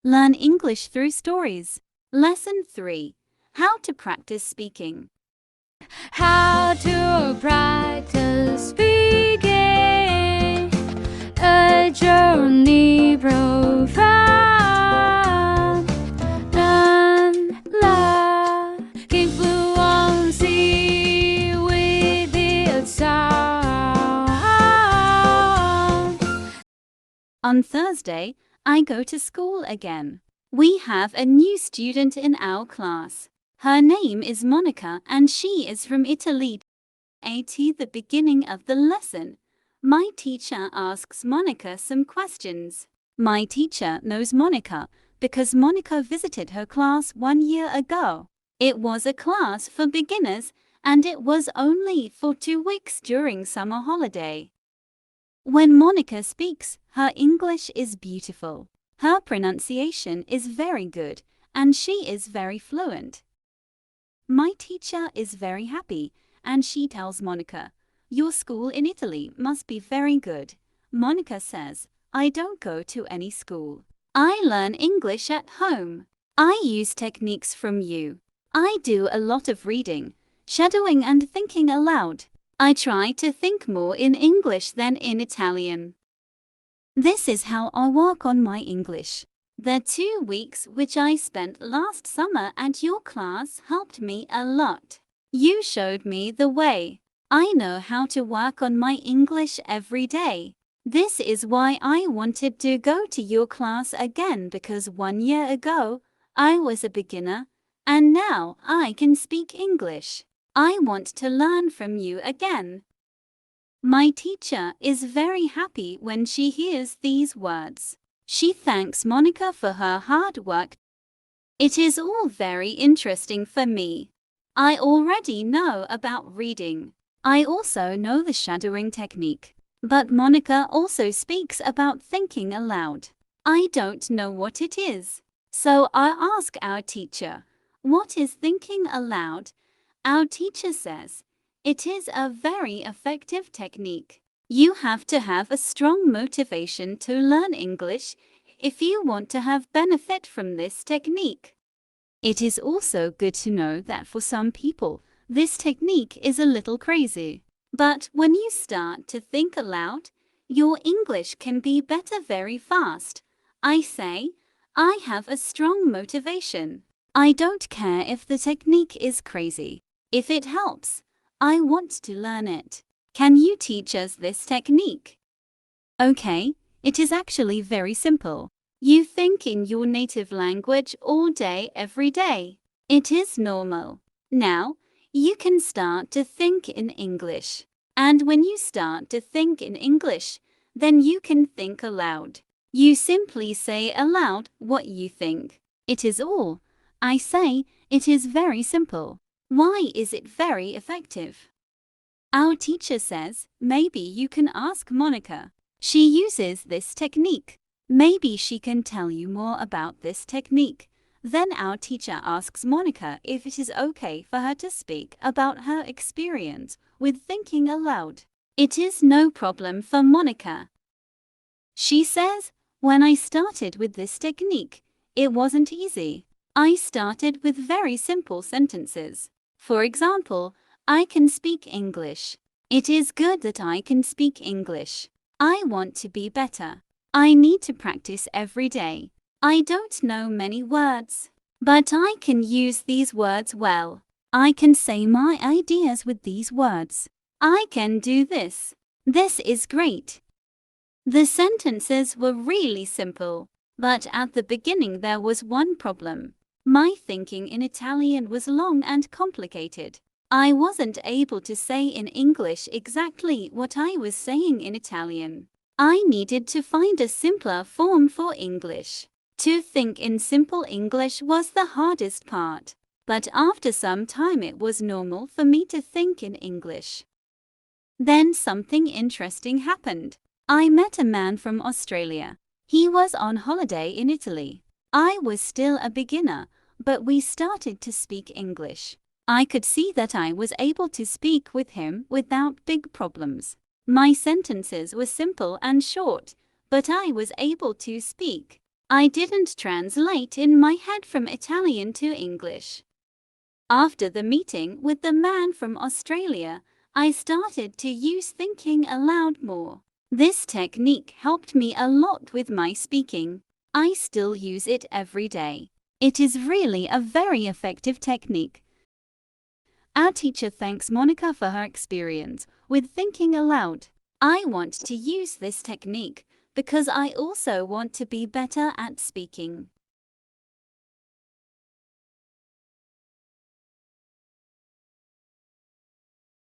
Learn English through stories. Lesson 3. How to practice speaking. How to practice speaking, a journey profound. Learn loud, gain fluency with its sound. On Thursday, I go to school again. We have a new student in our class. Her name is Monica and she is from Italy. At the beginning of the lesson, my teacher asks Monica some questions. My teacher knows Monica because Monica visited her class 1 year ago. It was a class for beginners and it was only for 2 weeks during summer holiday. When Monica speaks, her English is beautiful. Her pronunciation is very good and she is very fluent. My teacher is very happy and she tells Monica, "Your school in Italy must be very good." Monica says, "I don't go to any school. I learn English at home. I use techniques from you. I do a lot of reading, shadowing and thinking aloud. I try to think more in English than in Italian. This is how I work on my English. The 2 weeks which I spent last summer at your class helped me a lot. You showed me the way. I know how to work on my English every day. This is why I wanted to go to your class again because 1 year ago, I was a beginner, and now I can speak English. I want to learn from you again." My teacher is very happy when she hears these words. She thanks Monica for her hard work. It is all very interesting for me. I already know about reading. I also know the shadowing technique. But Monica also speaks about thinking aloud. I don't know what it is. So I ask our teacher, "What is thinking aloud?" Our teacher says, "It is a very effective technique. You have to have a strong motivation to learn English if you want to have benefit from this technique." It is also good to know that for some people, this technique is a little crazy. But when you start to think aloud, your English can be better very fast. I say, I have a strong motivation. I don't care if the technique is crazy. If it helps, I want to learn it. Can you teach us this technique? Okay, it is actually very simple. You think in your native language all day, every day. It is normal. Now, you can start to think in English. And when you start to think in English, then you can think aloud. You simply say aloud what you think. It is all. I say, it is very simple. Why is it very effective? Our teacher says, maybe you can ask Monica. She uses this technique. Maybe she can tell you more about this technique. Then our teacher asks Monica if it is okay for her to speak about her experience with thinking aloud. It is no problem for Monica. She says, "When I started with this technique, it wasn't easy. I started with very simple sentences. For example, I can speak English. It is good that I can speak English. I want to be better. I need to practice every day. I don't know many words, but I can use these words well. I can say my ideas with these words. I can do this. This is great." The sentences were really simple, but at the beginning there was one problem. My thinking in Italian was long and complicated. I wasn't able to say in English exactly what I was saying in Italian. I needed to find a simpler form for English. To think in simple English was the hardest part, but after some time it was normal for me to think in English. Then something interesting happened. I met a man from Australia. He was on holiday in Italy. I was still a beginner, but we started to speak English. I could see that I was able to speak with him without big problems. My sentences were simple and short, but I was able to speak. I didn't translate in my head from Italian to English. After the meeting with the man from Australia, I started to use thinking aloud more. This technique helped me a lot with my speaking. I still use it every day. It is really a very effective technique. Our teacher thanks Monica for her experience with thinking aloud. I want to use this technique because I also want to be better at speaking.